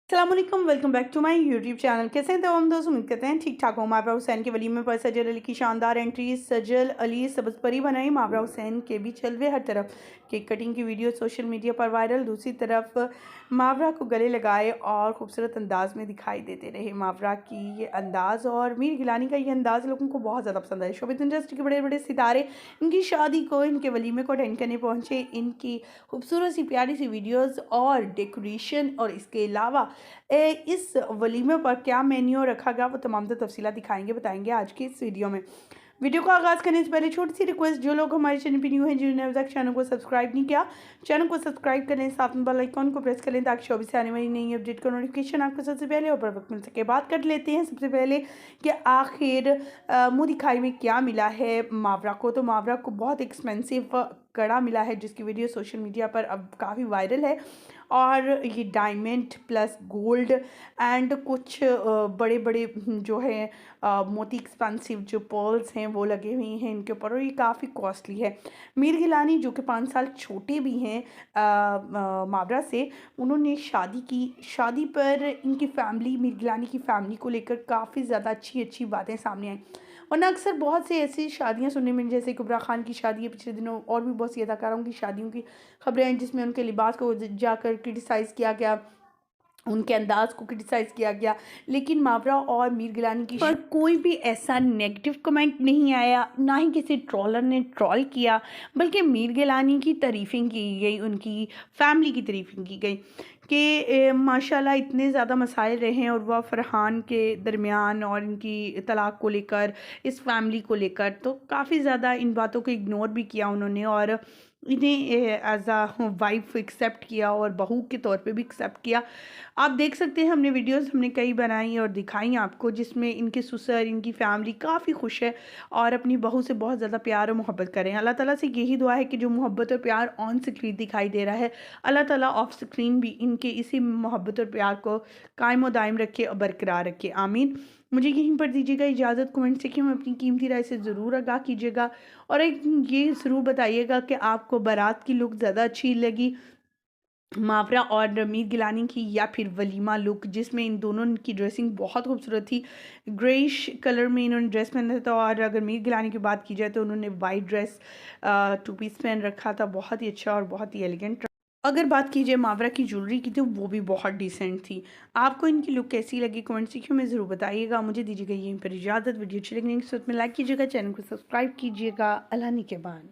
अस्सलामुअलैकुम, welcome back to my YouTube channel. कैसे हैं तो हम दोस्त, उम्मीद करते हैं ठीक ठाक हो। मावरा हुसैन के वलीमे पर सजल अली की शानदार एंट्री। सजल अली सब्ज़ परी बनाई, मावरा हुसैन के भी चलवे हर तरफ। केक कटिंग की वीडियो सोशल मीडिया पर वायरल। दूसरी तरफ मावरा को गले लगाए और खूबसूरत अंदाज में दिखाई देते रहे। मावरा की ये अंदाज़ और मीर गिलानी का ये अंदाज़ लोगों को बहुत ज़्यादा पसंद है। शोबिज़ इंडस्ट्री के बड़े बड़े सितारे इनकी शादी को, इनके वलीमे को अटेंड करने पहुँचे। इनकी खूबसूरत सी प्यारी सी वीडियोज़ और डेकोरेशन और इसके अलावा इस वलीमे पर क्या मेन्यू रखा गया, वो तमाम तो तफसीलात दिखाएंगे, बताएंगे आज की इस वीडियो में। वीडियो को आगाज़ करने से पहले छोटी सी रिक्वेस्ट, जो लोग हमारे चैनल पर न्यू हैं, जिन्होंने अभी तक चैनल को सब्सक्राइब नहीं किया, चैनल को सब्सक्राइब करें, साथ में बेल आइकॉन को प्रेस करें ताकि 24 से आने वाली नई अपडेट का नोटिफिकेशन आपको सबसे पहले और बर वक्त मिल सके। बात कर लेते हैं सबसे पहले कि आखिर मुँह दिखाई में क्या मिला है मावरा को। तो मावरा को बहुत एक्सपेंसिव कड़ा मिला है, जिसकी वीडियो सोशल मीडिया पर अब काफ़ी वायरल है। और ये डायमंड प्लस गोल्ड एंड कुछ बड़े बड़े जो है मोती एक्सपेंसिव जो पर्ल्स हैं वो लगे हुए हैं इनके ऊपर, और ये काफ़ी कॉस्टली है। मीर गिलानी जो कि 5 साल छोटे भी हैं मावरा से, उन्होंने शादी की। शादी पर इनकी फैमिली, मीर गिलानी की फैमिली को लेकर काफ़ी ज़्यादा अच्छी अच्छी बातें सामने आई। वरना अक्सर बहुत से ऐसी शादियां सुनने में, जैसे कुबरा खान की शादी है पिछले दिनों, और भी बहुत सी अदाकारों की शादियों की खबरें हैं जिसमें उनके लिबास को जाकर क्रिटिसाइज़ किया गया, उनके अंदाज को क्रिटिसाइज़ किया गया। लेकिन मावरा और मीर गिलानी की पर कोई भी ऐसा नेगेटिव कमेंट नहीं आया, ना ही किसी ट्रोलर ने ट्रोल किया, बल्कि मीर गिलानी की तारीफ़ें की गई, उनकी फैमिली की तारीफ़ें की गई कि माशाल्लाह इतने ज़्यादा मसाइल रहे हैं और वह फ़रहान के दरमियान और इनकी तलाक़ को लेकर, इस फैमिली को लेकर, तो काफ़ी ज़्यादा इन बातों को इग्नोर भी किया उन्होंने और इन्हें एज आ वाइफ एक्सेप्ट किया और बहू के तौर पे भी एक्सेप्ट किया। आप देख सकते हैं, हमने कई बनाई और दिखाई आपको, जिसमें इनके ससुर, इनकी फैमिली काफ़ी खुश है और अपनी बहू से बहुत ज़्यादा प्यार और मोहब्बत करें। अल्लाह ताला से यही दुआ है कि जो मोहब्बत और प्यार ऑन स्क्रीन दिखाई दे रहा है, अल्लाह ताला ऑफ स्क्रीन भी इनके इसी मोहब्बत और प्यार को कायम और दायम रखे और बरकरार रखे, आमीन। मुझे यहीं पर दीजिएगा इजाज़त। कमेंट से कि हम अपनी कीमती राय से ज़रूर आगाह कीजिएगा और एक ये ज़रूर बताइएगा कि आपको बारात की लुक ज़्यादा अच्छी लगी, मावरा और मीर गिलानी की, या फिर वलीमा लुक, जिसमें इन दोनों की ड्रेसिंग बहुत खूबसूरत थी। ग्रेइश कलर में इन्होंने ड्रेस पहना था, और अगर मीर गिलानी की बात की जाए तो उन्होंने वाइट ड्रेस टू पीस पहन रखा था, बहुत ही अच्छा और बहुत ही एलिगेंट। अगर बात कीजिए मावरा की ज्वेलरी की, तो वो भी बहुत डिसेंट थी। आपको इनकी लुक कैसी लगी, कमेंट सेक्शन में ज़रूर बताइएगा। मुझे दीजिएगा यहीं पर इजाज़त। वीडियो अच्छी लगने के साथ में लाइक कीजिएगा, चैनल को सब्सक्राइब कीजिएगा। अल्लाह निगहबान।